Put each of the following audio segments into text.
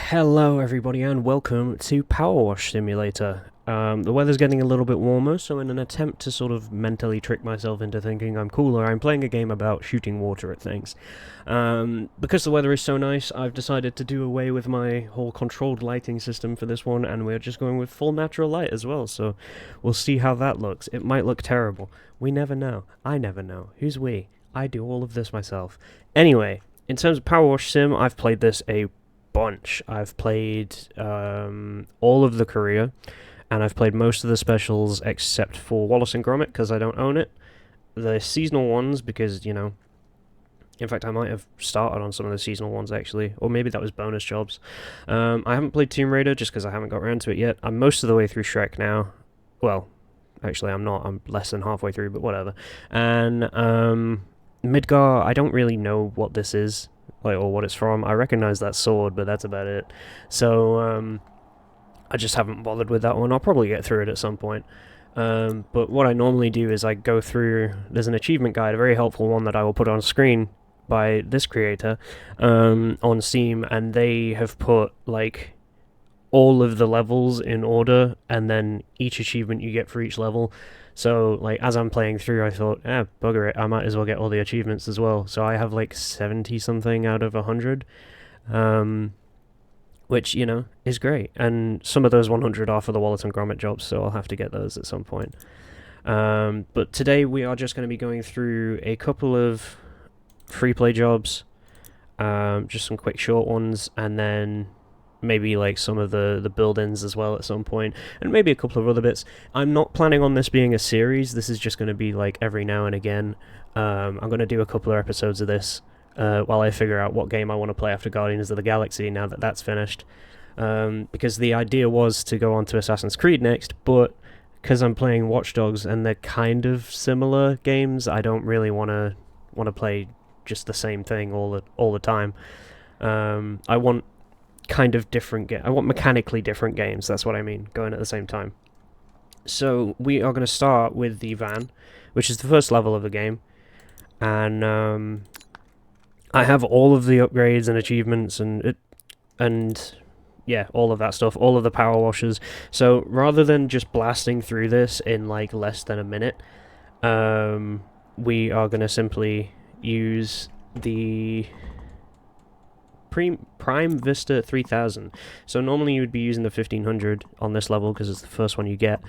Hello everybody and welcome to PowerWash Simulator. The weather's getting a little bit warmer, so in an attempt to sort of mentally trick myself into thinking I'm cooler, I'm playing a game about shooting water at things. Because the weather is so nice, I've decided to do away with my whole controlled lighting system for this one, and we're just going with full natural light as well, so we'll see how that looks. It might look terrible. We never know. I never know. Who's we? I do all of this myself. Anyway, in terms of PowerWash Sim, I've played this a bunch. I've played all of the career, and I've played most of the specials except for Wallace and Gromit because I don't own it. The seasonal ones because, in fact I might have started on some of the seasonal ones actually, or maybe that was bonus jobs. I haven't played Tomb Raider just because I haven't got around to it yet. I'm most of the way through Shrek now. Well, actually I'm not. I'm less than halfway through, but whatever. And Midgar, I don't really know what this is. Or what it's from. I recognize that sword, but that's about it. So, I just haven't bothered with that one. I'll probably get through it at some point. But what I normally do is I go through... There's an achievement guide, a very helpful one that I will put on screen by this creator on Steam, and they have put, all of the levels in order, and then each achievement you get for each level. So, as I'm playing through, I thought, bugger it, I might as well get all the achievements as well. So I have, 70-something out of 100, which, is great. And some of those 100 are for the Wallace and Gromit jobs, so I'll have to get those at some point. But today we are just going to be going through a couple of free-play jobs, just some quick short ones, and then maybe some of the build-ins as well at some point, and maybe a couple of other bits. I'm not planning on this being a series. This is just going to be every now and again. I'm going to do a couple of episodes of this while I figure out what game I want to play after Guardians of the Galaxy now that that's finished, because the idea was to go on to Assassin's Creed next, but because I'm playing Watch Dogs and they're kind of similar games, I don't really want to play just the same thing all the time. I want kind of different I want mechanically different games, that's what I mean, going at the same time. So we are going to start with the van, which is the first level of the game, and I have all of the upgrades and achievements and all of that stuff, all of the power washers. So rather than just blasting through this in less than a minute, we are going to simply use the Prime Vista 3000. So normally you would be using the 1500 on this level because it's the first one you get,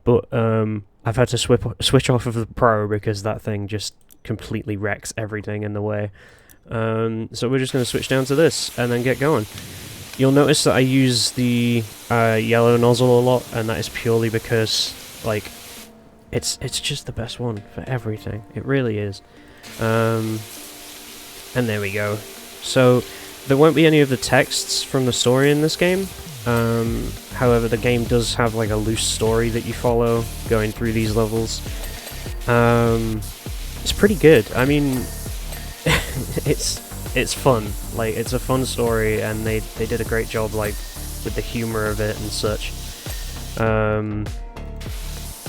but I've had to switch off of the Pro because that thing just completely wrecks everything in the way. So we're just going to switch down to this and then get going. You'll notice that I use the yellow nozzle a lot, and that is purely because it's just the best one for everything. It really is. And there we go. So there won't be any of the texts from the story in this game. However, the game does have a loose story that you follow going through these levels. It's pretty good. I mean, it's fun. It's a fun story, and they did a great job with the humor of it and such.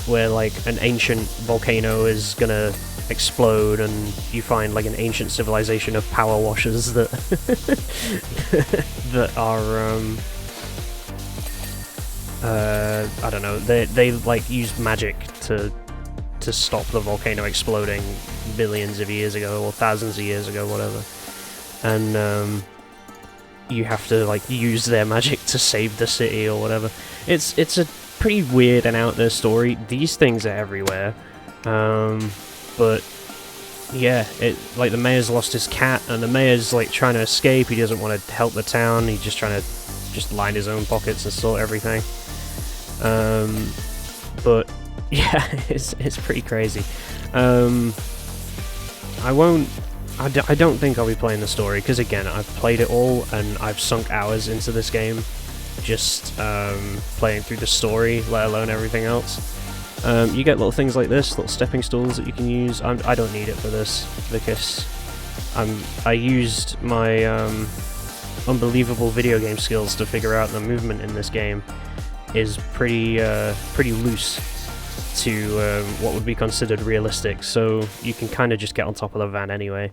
Where an ancient volcano is gonna explode, and you find an ancient civilization of power washers that that are I don't know, they use magic to stop the volcano exploding billions of years ago or thousands of years ago, whatever, and you have to use their magic to save the city or whatever. It's a pretty weird and out there story. These things are everywhere, but yeah, the mayor's lost his cat, and the mayor's trying to escape. He doesn't want to help the town. He's just trying to line his own pockets and sort everything. But yeah, it's pretty crazy. I don't think I'll be playing the story because, again, I've played it all and I've sunk hours into this game just playing through the story, let alone everything else. You get little things like this, little stepping stools that you can use. I don't need it for this because I used my unbelievable video game skills to figure out the movement in this game is pretty loose to what would be considered realistic, so you can kind of just get on top of the van anyway.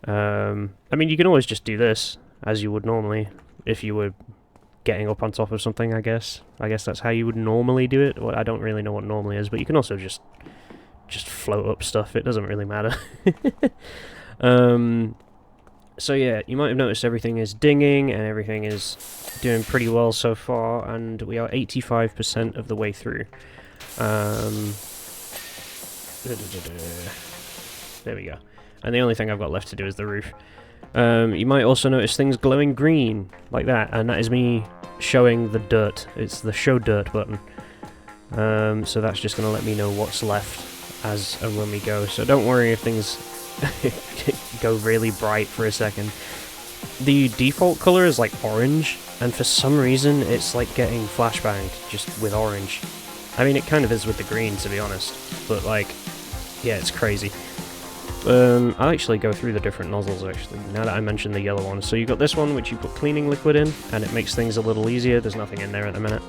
I mean, you can always just do this, as you would normally, if you were getting up on top of something, I guess. I guess that's how you would normally do it. Well, I don't really know what normally is, but you can also just float up stuff. It doesn't really matter. So yeah, you might have noticed everything is dinging and everything is doing pretty well so far, and we are 85% of the way through. There we go. And the only thing I've got left to do is the roof. You might also notice things glowing green, like that, and that is me showing the dirt. It's the show dirt button. So that's just going to let me know what's left as and when we go. So don't worry if things go really bright for a second. The default color is like orange, and for some reason it's like getting flashbanged just with orange. I mean, it kind of is with the green, to be honest, but like, yeah, it's crazy. I'll actually go through the different nozzles, actually, now that I mentioned the yellow one. So you've got this one, which you put cleaning liquid in, and it makes things a little easier. There's nothing in there at the minute.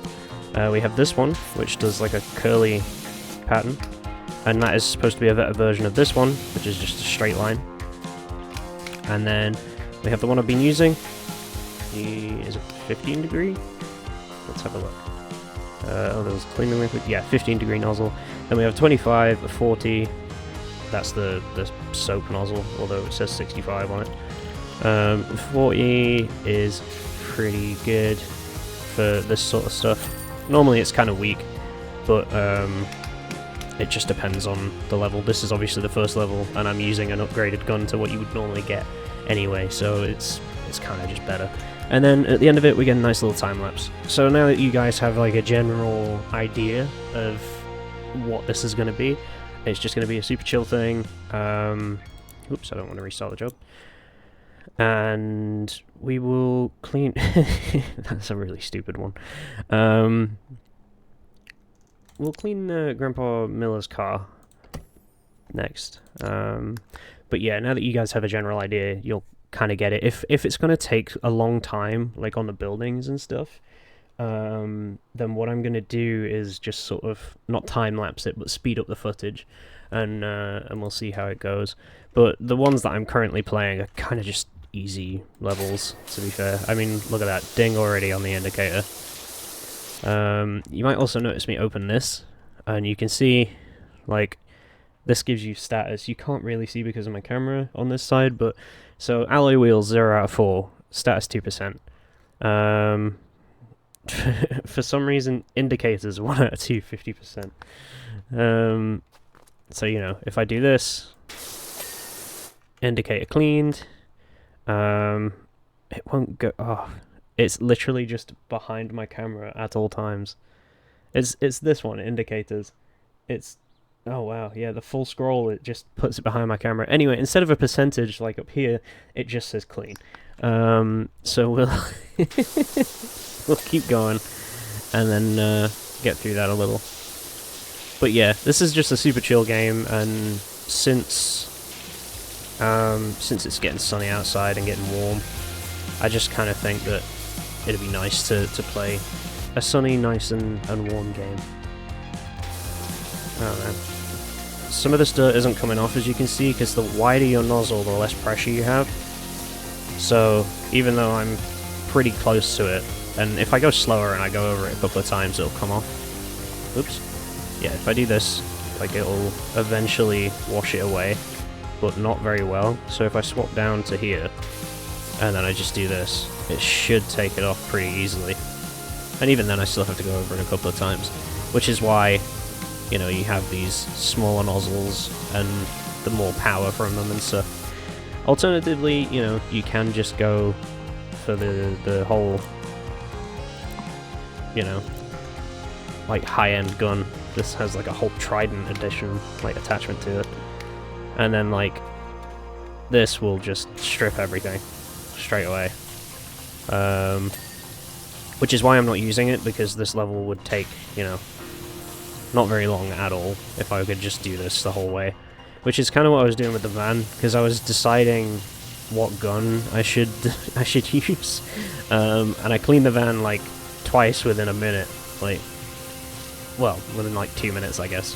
We have this one, which does like a curly pattern, and that is supposed to be a better version of this one, which is just a straight line. And then we have the one I've been using. Is it 15 degree? Let's have a look. Oh, there was cleaning liquid. Yeah, 15 degree nozzle. Then we have 25, a 40. That's the soap nozzle, although it says 65 on it. 40 is pretty good for this sort of stuff. Normally it's kind of weak, but it just depends on the level. This is obviously the first level, and I'm using an upgraded gun to what you would normally get anyway, so it's kind of just better. And then at the end of it, we get a nice little time lapse. So now that you guys have like a general idea of what this is going to be, it's just going to be a super chill thing. Oops, I don't want to restart the job. And we will clean... That's a really stupid one. We'll clean Grandpa Miller's car next. But yeah, now that you guys have a general idea, you'll kind of get it. If it's going to take a long time, like on the buildings and stuff, then what I'm going to do is just sort of not time-lapse it, but speed up the footage, and we'll see how it goes. But the ones that I'm currently playing are kind of just easy levels, to be fair. I mean, look at that, ding already on the indicator. You might also notice me open this, and you can see, like, this gives you status. You can't really see because of my camera on this side, but so alloy wheels 0 out of 4, status 2%. For some reason, indicators 1 out of 2, 50%. So, you know, if I do this, indicator cleaned, it won't go off. It's literally just behind my camera at all times. It's this one, indicators. It's, oh wow, yeah, the full scroll, it just puts it behind my camera. Anyway, instead of a percentage like up here, it just says clean. So we'll we'll keep going and then get through that a little. But yeah, this is just a super chill game, and since it's getting sunny outside and getting warm, I just kind of think that it'd be nice to play a sunny, nice and warm game. Oh man. Some of this dirt isn't coming off, as you can see, because the wider your nozzle, the less pressure you have. So even though I'm pretty close to it, and if I go slower and I go over it a couple of times, it'll come off. Oops. Yeah, if I do this, like, it'll eventually wash it away, but not very well. So if I swap down to here, and then I just do this, it should take it off pretty easily. And even then I still have to go over it a couple of times, which is why, you know, you have these smaller nozzles and the more power from them and stuff. Alternatively, you know, you can just go for the whole, you know, like high-end gun. This has like a whole Trident edition like attachment to it, and then like this will just strip everything straight away. Which is why I'm not using it, because this level would take, you know, not very long at all if I could just do this the whole way. Which is kind of what I was doing with the van, because I was deciding what gun I should use, and I cleaned the van like twice within a minute, like, well, within like 2 minutes, I guess,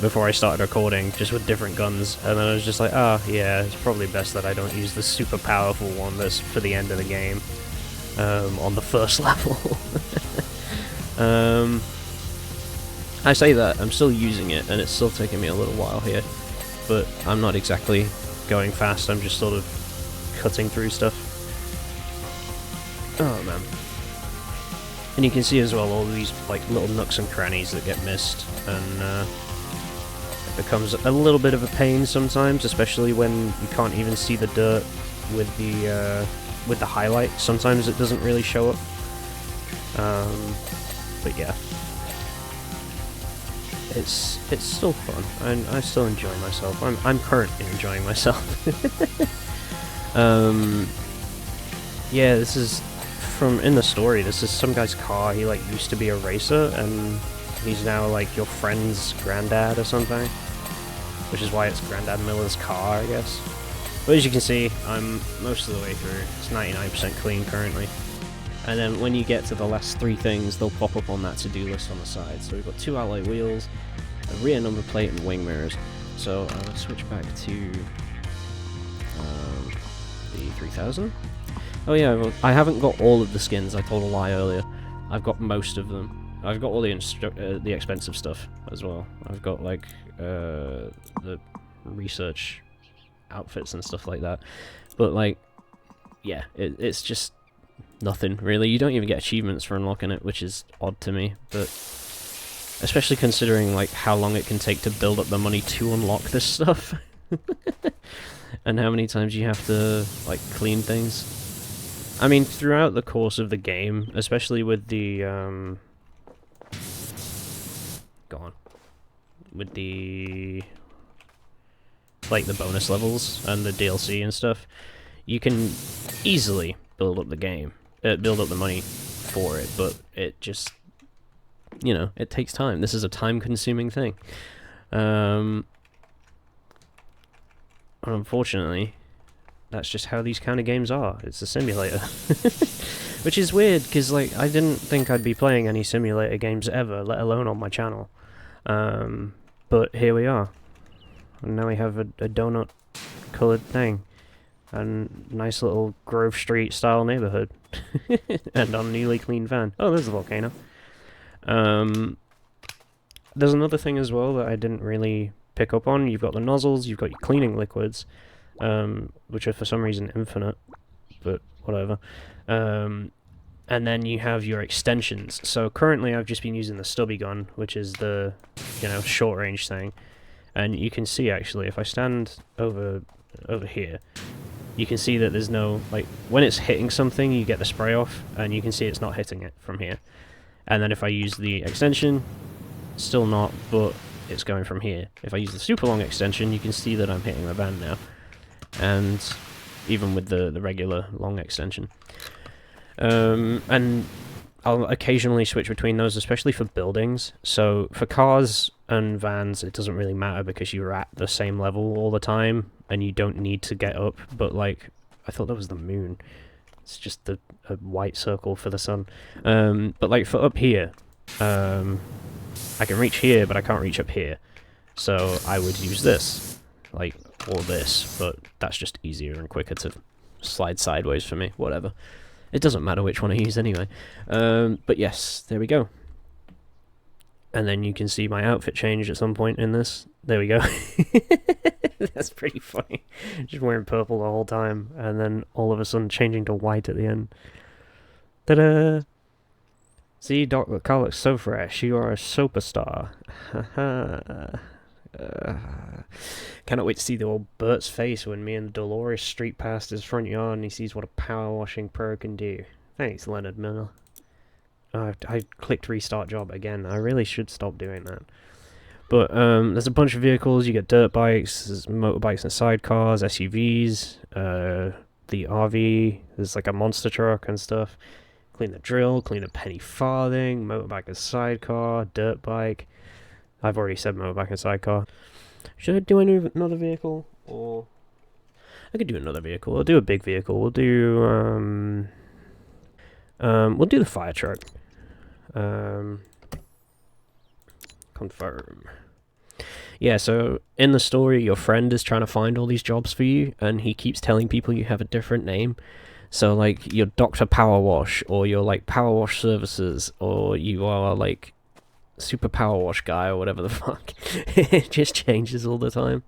before I started recording, just with different guns, and then I was just like, yeah, it's probably best that I don't use the super powerful one that's for the end of the game. on the first level. I say that, I'm still using it, and it's still taking me a little while here, but I'm not exactly going fast, I'm just sort of cutting through stuff. Oh man. And you can see as well all these like little nooks and crannies that get missed, and it becomes a little bit of a pain sometimes, especially when you can't even see the dirt with the highlight. Sometimes it doesn't really show up. But yeah, it's still fun, and I still enjoy myself. I'm currently enjoying myself. Yeah, this is from in the story. This is some guy's car. He like used to be a racer, and he's now like your friend's granddad or something, which is why it's Granddad Miller's car, I guess. But as you can see, I'm most of the way through. It's 99% clean currently. And then when you get to the last 3 things, they'll pop up on that to-do list on the side. So we've got 2 alloy wheels, a rear number plate, and wing mirrors. So I'll switch back to the 3000. Oh yeah, well, I haven't got all of the skins. I told a lie earlier. I've got most of them. I've got all the expensive stuff as well. I've got like the research outfits and stuff like that. But like, yeah, it's just nothing really. You don't even get achievements for unlocking it, which is odd to me. But especially considering like how long it can take to build up the money to unlock this stuff, and how many times you have to like clean things. I mean, throughout the course of the game, especially with the with the like the bonus levels and the DLC and stuff, you can easily build up the game, build up the money for it, but it just, you know, it takes time. This is a time-consuming thing. Unfortunately, that's just how these kind of games are. It's a simulator. Which is weird, because like, I didn't think I'd be playing any simulator games ever, let alone on my channel. But here we are. And now we have a donut-coloured thing. And nice little Grove Street-style neighbourhood. And on a newly clean van. Oh, there's the volcano. There's another thing as well that I didn't really pick up on. You've got the nozzles, you've got your cleaning liquids, which are for some reason infinite, but whatever. And then you have your extensions. So currently I've just been using the stubby gun, which is the, you know, short range thing. And you can see actually, if I stand over here, you can see that there's no, like, when it's hitting something, you get the spray off, and you can see it's not hitting it from here. And then if I use the extension, still not, but it's going from here. If I use the super long extension, you can see that I'm hitting the van now. And even with the regular long extension. And I'll occasionally switch between those, especially for buildings. So for cars and vans, it doesn't really matter because you're at the same level all the time, and you don't need to get up. But like, I thought that was the moon. It's just a white circle for the sun. But like for up here, I can reach here, but I can't reach up here. So I would use this, like, or this, but that's just easier and quicker to slide sideways for me, whatever. It doesn't matter which one I use anyway. But yes, there we go. And then you can see my outfit change at some point in this. There we go. That's pretty funny. Just wearing purple the whole time, and then all of a sudden changing to white at the end. Ta-da! See, Dr. Carl looks so fresh. You are a superstar. Cannot wait to see the old Bert's face when me and Dolores street past his front yard and he sees what a power washing pro can do. Thanks, Leonard Miller. I clicked restart job again. I really should stop doing that. But there's a bunch of vehicles. You get dirt bikes, there's motorbikes and sidecars, SUVs, the RV, there's like a monster truck and stuff. Clean the drill, clean the penny farthing, motorbike and sidecar, dirt bike. I've already said motorbike and sidecar. Should I do another vehicle? Or I could do another vehicle. I'll do a big vehicle. We'll do the fire truck. Confirm. Yeah, so in the story, your friend is trying to find all these jobs for you, and he keeps telling people you have a different name. So like you're Dr. PowerWash, or you're like PowerWash Services, or you are like Super PowerWash Guy, or whatever the fuck. It just changes all the time.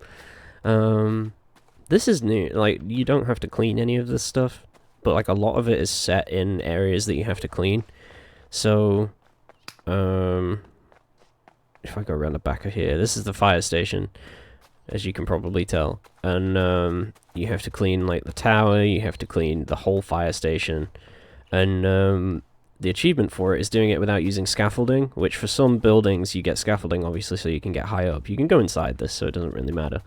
This is new. Like, you don't have to clean any of this stuff, but like a lot of it is set in areas that you have to clean. So, if I go around the back of here, this is the fire station, as you can probably tell. And you have to clean like the tower, you have to clean the whole fire station. And the achievement for it is doing it without using scaffolding, which for some buildings you get scaffolding obviously so you can get high up. You can go inside this, so it doesn't really matter.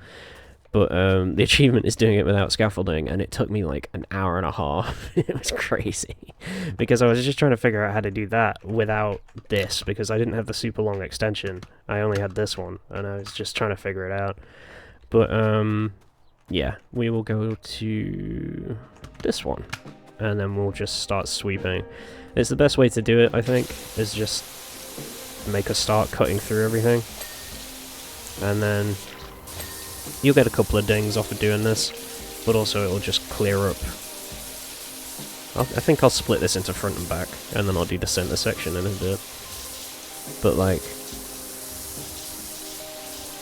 But the achievement is doing it without scaffolding, and it took me like an hour and a half. It was crazy. Because I was just trying to figure out how to do that without this, because I didn't have the super long extension. I only had this one, and I was just trying to figure it out. But, yeah, we will go to this one, and then we'll just start sweeping. It's the best way to do it, I think, is just make a start cutting through everything. And then you'll get a couple of dings off of doing this, but also it'll just clear up. I think I'll split this into front and back, and then I'll do the center section in a bit. But like,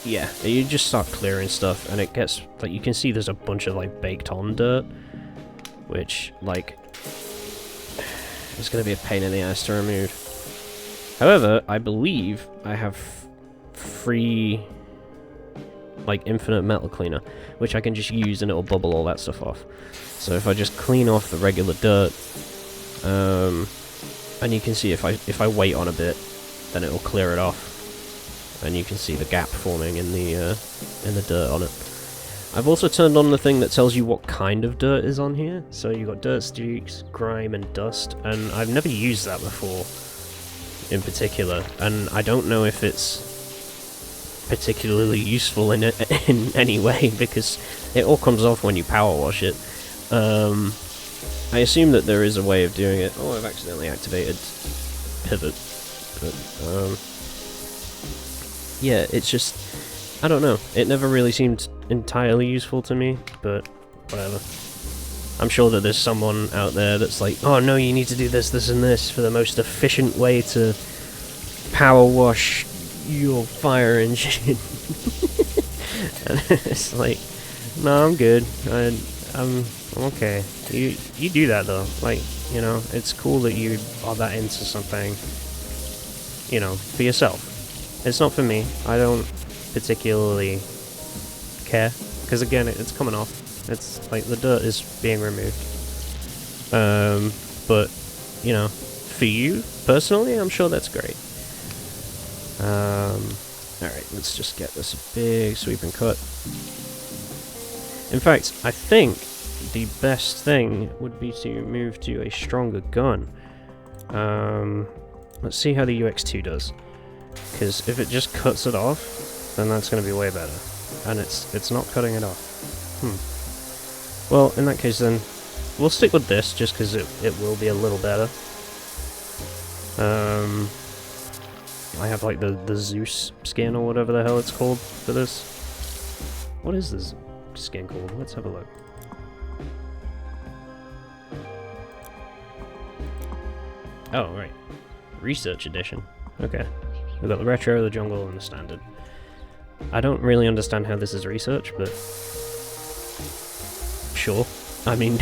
yeah, you just start clearing stuff, and it gets, like, you can see there's a bunch of like baked on dirt, which like is going to be a pain in the ass to remove. However, I believe I have free, like, infinite metal cleaner, which I can just use and it'll bubble all that stuff off. So if I just clean off the regular dirt, and you can see if I wait on a bit, then it'll clear it off, and you can see the gap forming in the dirt on it. I've also turned on the thing that tells you what kind of dirt is on here. So you've got dirt streaks, grime, and dust, and I've never used that before in particular, and I don't know if it's particularly useful in any way, because it all comes off when you power wash it. I assume that there is a way of doing it. Oh, I've accidentally activated pivot, but yeah, it's just, I don't know, it never really seemed entirely useful to me, but whatever. I'm sure that there's someone out there that's like, oh no, you need to do this, this, and this for the most efficient way to power wash your fire engine. And it's like, no, I'm good. I'm okay. You do that though. Like, you know, it's cool that you are that into something, you know, for yourself. It's not for me. I don't particularly care, because again, it's coming off. It's like the dirt is being removed. But, you know, for you personally, I'm sure that's great. Alright, let's just get this big sweeping cut. In fact, I think the best thing would be to move to a stronger gun. Let's see how the UX2 does. Because if it just cuts it off, then that's going to be way better. And it's not cutting it off. Well, in that case then, we'll stick with this, just because it will be a little better. I have like the Zeus skin, or whatever the hell it's called, for this. What is this skin called? Let's have a look. Oh, right. Research edition. Okay. We've got the retro, the jungle, and the standard. I don't really understand how this is research, but sure. I mean,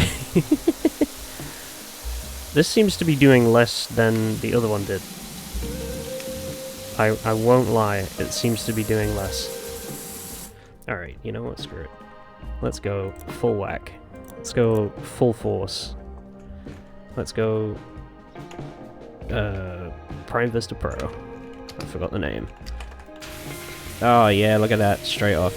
this seems to be doing less than the other one did. I won't lie, it seems to be doing less. Alright, you know what, screw it. Let's go full whack. Let's go full force. Let's go Prime Vista Pro. I forgot the name. Oh yeah, look at that, straight off.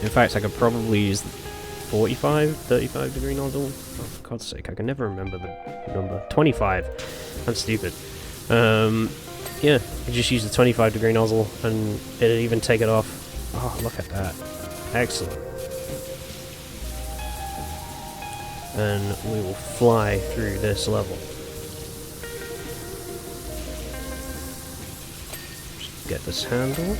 In fact, I could probably use 35 degree nozzle. Oh, for God's sake, I can never remember the number. 25. I'm stupid. Yeah, you just use the 25 degree nozzle and it'll even take it off. Oh, look at that. Excellent. And we will fly through this level. Just get this handle.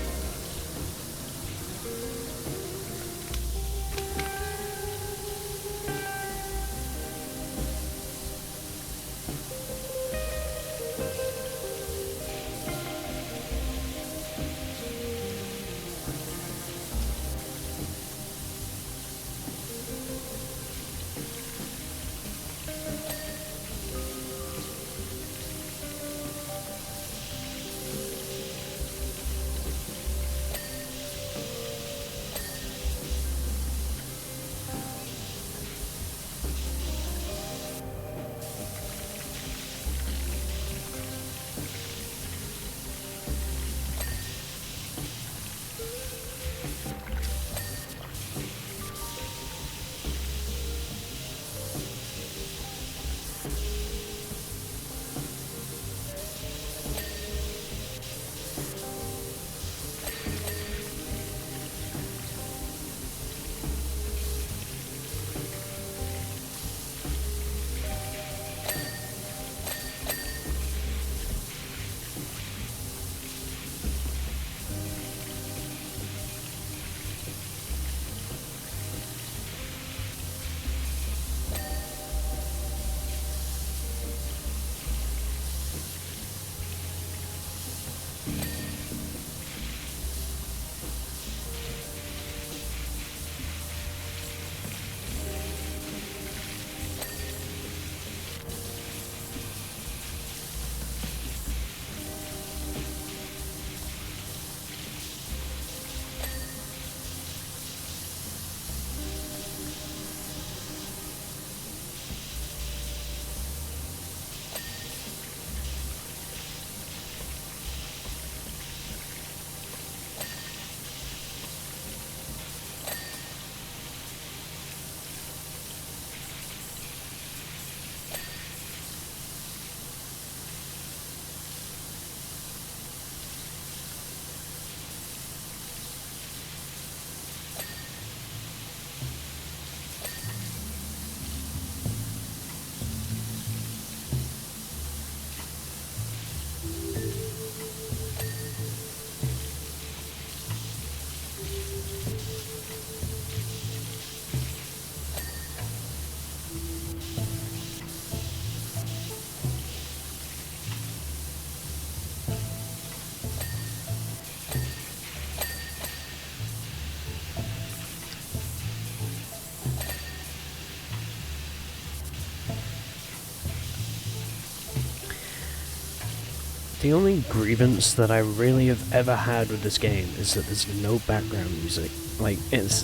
The only grievance that I really have ever had with this game is that there's no background music. Like, it's...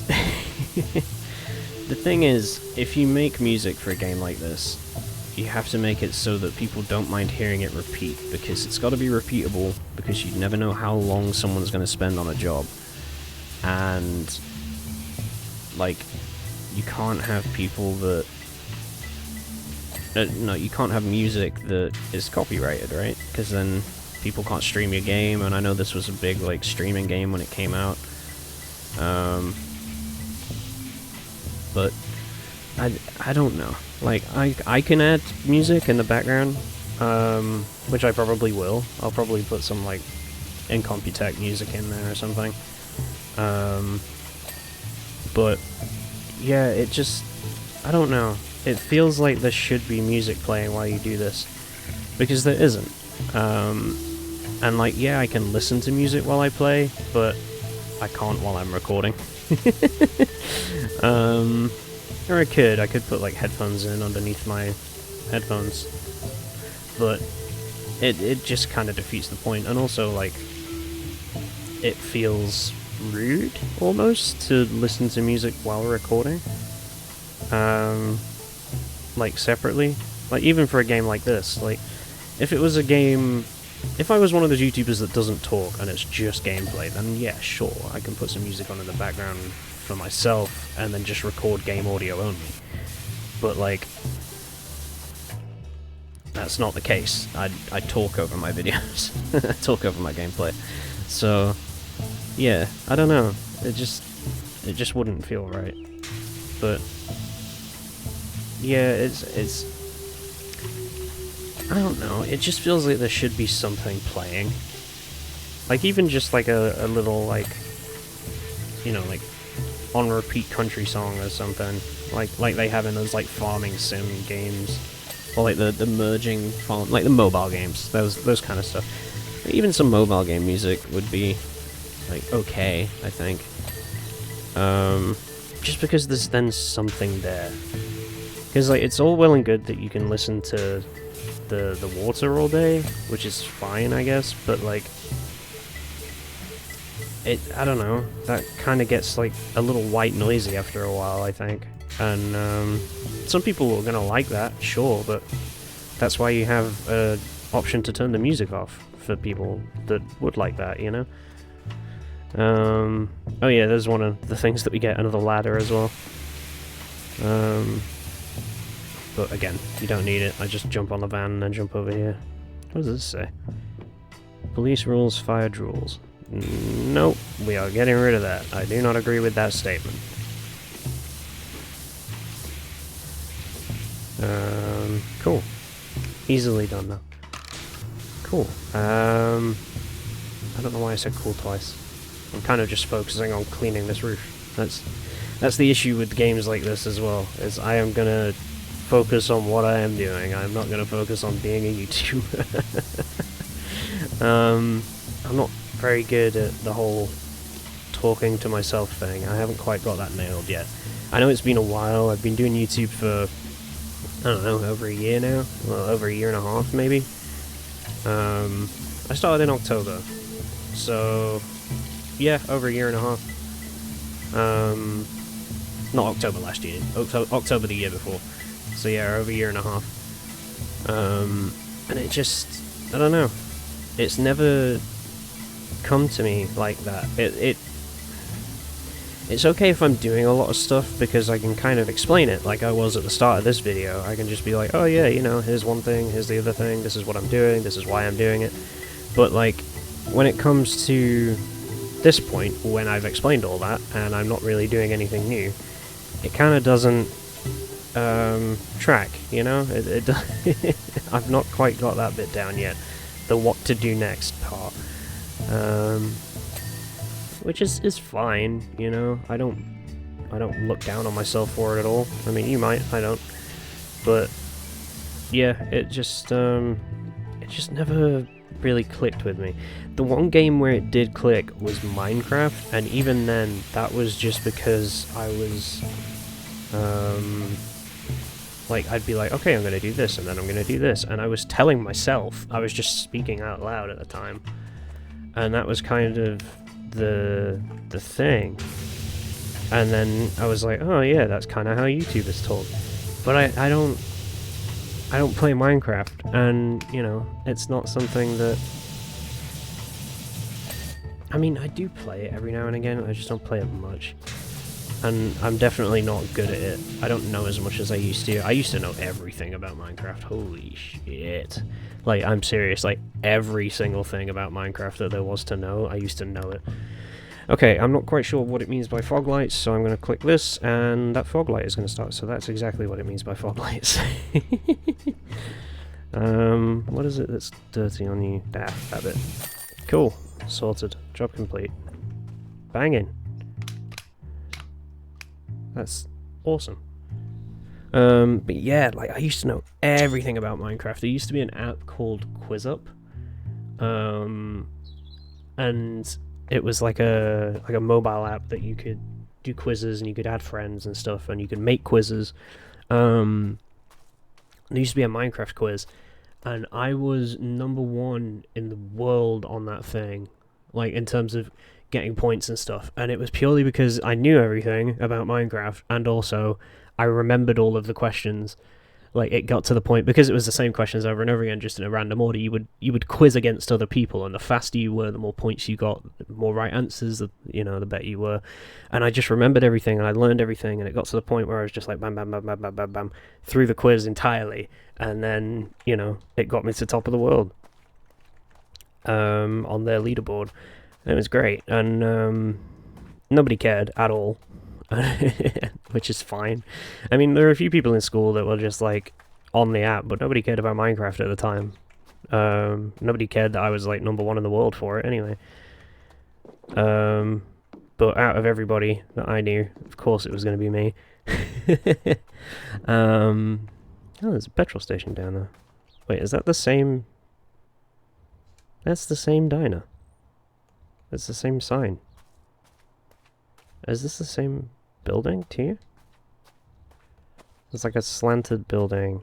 The thing is, if you make music for a game like this, you have to make it so that people don't mind hearing it repeat, because it's got to be repeatable, because you never know how long someone's going to spend on a job. And, like, you can't have people that... no, you can't have music that is copyrighted, right? Because then people can't stream your game, and I know this was a big, like, streaming game when it came out. But I don't know. Like, I can add music in the background, which I probably will. I'll probably put some, like, Incompetech music in there or something. But, yeah, it just... I don't know. It feels like there should be music playing while you do this, because there isn't. And like, yeah, I can listen to music while I play, but I can't while I'm recording. Or I could put like headphones in underneath my headphones, but it just kind of defeats the point, and also like, it feels rude almost to listen to music while recording. Like, separately. Like, even for a game like this, like, if it was a game... If I was one of those YouTubers that doesn't talk and it's just gameplay, then yeah, sure, I can put some music on in the background for myself and then just record game audio only. But, like, that's not the case. I talk over my videos. I talk over my gameplay. So, yeah, I don't know. It just wouldn't feel right. But... yeah, it's... I don't know, it just feels like there should be something playing. Like, even just like a little, like, you know, like, on-repeat country song or something. Like they have in those, like, farming sim games. Or, like, the merging farm... like, the mobile games. Those kind of stuff. Even some mobile game music would be, like, okay, I think. Just because there's then something there. Because, like, it's all well and good that you can listen to the water all day, which is fine, I guess, but, like, I don't know, that kind of gets, like, a little white noisy after a while, I think. And, some people are gonna like that, sure, but that's why you have an option to turn the music off for people that would like that, you know? Oh yeah, there's one of the things that we get, another ladder as well. But again, you don't need it. I just jump on the van and then jump over here. What does this say? Police rules, fire rules. Nope, we are getting rid of that. I do not agree with that statement. Cool. Easily done though. Cool. I don't know why I said cool twice. I'm kind of just focusing on cleaning this roof. That's the issue with games like this as well, is I am gonna focus on what I am doing. I'm not gonna focus on being a YouTuber. I'm not very good at the whole talking to myself thing. I haven't quite got that nailed yet. I know it's been a while. I've been doing YouTube for, I don't know, over a year now? Well, over a year and a half, maybe? I started in October. So, yeah, over a year and a half. Not October last year. October the year before. So yeah, over a year and a half. And it just... I don't know. It's never come to me like that. It's okay if I'm doing a lot of stuff, because I can kind of explain it, like I was at the start of this video. I can just be like, oh yeah, you know, here's one thing, here's the other thing, this is what I'm doing, this is why I'm doing it. But, like, when it comes to this point, when I've explained all that, and I'm not really doing anything new, it kind of doesn't track, you know? I've not quite got that bit down yet. The what to do next part. Which is fine, you know? I don't look down on myself for it at all. I mean, you might, I don't. But, yeah, it just never really clicked with me. The one game where it did click was Minecraft, and even then, that was just because I was, Like, I'd be like, okay, I'm going to do this, and then I'm going to do this. And I was telling myself, I was just speaking out loud at the time. And that was kind of the thing. And then I was like, oh yeah, that's kind of how YouTubers talk. But I don't play Minecraft, and, you know, it's not something that... I mean, I do play it every now and again, I just don't play it much. And I'm definitely not good at it. I don't know as much as I used to. I used to know everything about Minecraft. Holy shit. Like, I'm serious. Like, every single thing about Minecraft that there was to know, I used to know it. Okay, I'm not quite sure what it means by fog lights, so I'm going to click this, and that fog light is going to start. So that's exactly what it means by fog lights. What is it that's dirty on you? That bit. Cool. Sorted. Job complete. Banging. That's awesome. But yeah, like, I used to know everything about Minecraft. There used to be an app called QuizUp, and it was like a mobile app that you could do quizzes, and you could add friends and stuff, and you could make quizzes. There used to be a Minecraft quiz, and I was #1 in the world on that thing, like, in terms of getting points and stuff, and it was purely because I knew everything about Minecraft, and also I remembered all of the questions. Like, it got to the point, because it was the same questions over and over again, just in a random order, you would quiz against other people, and the faster you were, the more points you got, the more right answers, the better you were. And I just remembered everything, and I learned everything, and it got to the point where I was just like, bam, bam, bam, bam, bam, bam, bam, through the quiz entirely, and then, you know, it got me to top of the world on their leaderboard. And it was great, and nobody cared at all. Which is fine. I mean, there were a few people in school that were just, like, on the app, but nobody cared about Minecraft at the time. Nobody cared that I was, like, #1 in the world for it, anyway. But out of everybody that I knew, of course it was going to be me. Oh, there's a petrol station down there. Wait, is that the same... That's the same diner. That's the same sign. Is this the same building to you? It's like a slanted building.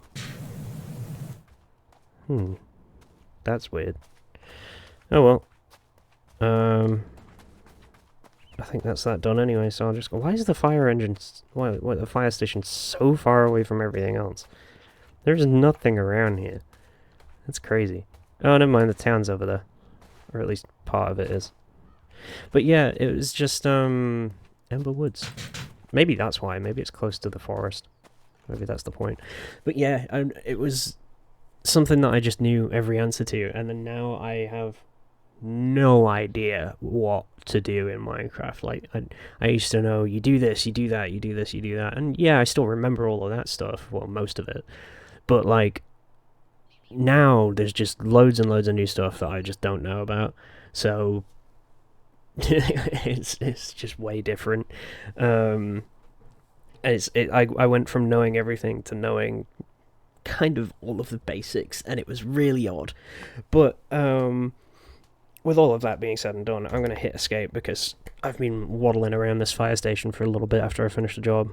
That's weird. Oh well. I think that's that done anyway, so I'll just go. Why is the fire engine... Why the fire station so far away from everything else? There's nothing around here. That's crazy. Oh, never mind, the town's over there. Or at least part of it is. But yeah, it was just, Ember Woods. Maybe that's why. Maybe it's close to the forest. Maybe that's the point. But yeah, it was something that I just knew every answer to, and then now I have no idea what to do in Minecraft. Like, I used to know, you do this, you do that, you do this, you do that, and yeah, I still remember all of that stuff, well, most of it, but, like, now there's just loads and loads of new stuff that I just don't know about, so it's just way different. I went from knowing everything to knowing kind of all of the basics, and it was really odd. But with all of that being said and done, I'm going to hit escape because I've been waddling around this fire station for a little bit after I finished the job.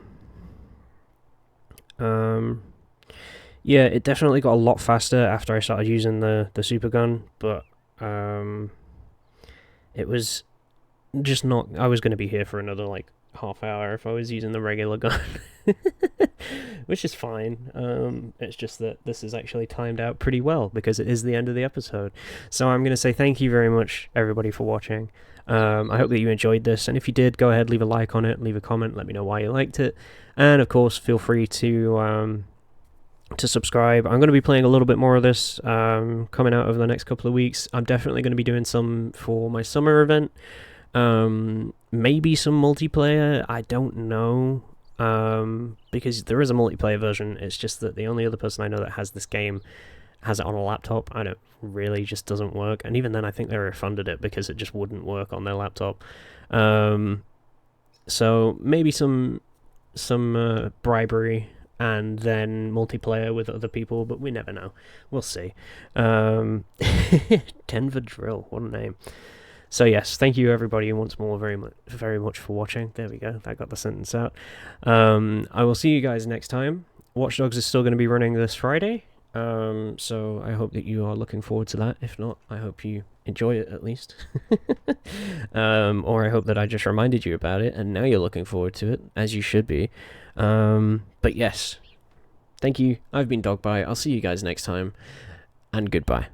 Yeah, it definitely got a lot faster after I started using the super gun, but it was just not... I was going to be here for another, like, half hour if I was using the regular gun. Which is fine. It's just that this is actually timed out pretty well because it is the end of the episode. So I'm going to say thank you very much, everybody, for watching. I hope that you enjoyed this, and if you did, go ahead, leave a like on it, leave a comment, let me know why you liked it, and of course, feel free to subscribe. I'm going to be playing a little bit more of this coming out over the next couple of weeks. I'm definitely going to be doing some for my summer event. Maybe some multiplayer, I don't know, because there is a multiplayer version. It's just that the only other person I know that has this game has it on a laptop, and it really just doesn't work, and even then I think they refunded it because it just wouldn't work on their laptop. So maybe some bribery and then multiplayer with other people, but we never know. We'll see. Denver Drill, what a name. So yes, thank you everybody once more very much for watching. There we go, that got the sentence out. I will see you guys next time Watch Dogs is still going to be running this Friday, so I hope that you are looking forward to that. If not, I hope you enjoy it at least. Or I hope that I just reminded you about it, and now you're looking forward to it, as you should be. But yes, thank you. I've been Dogby. I'll see you guys next time, and goodbye.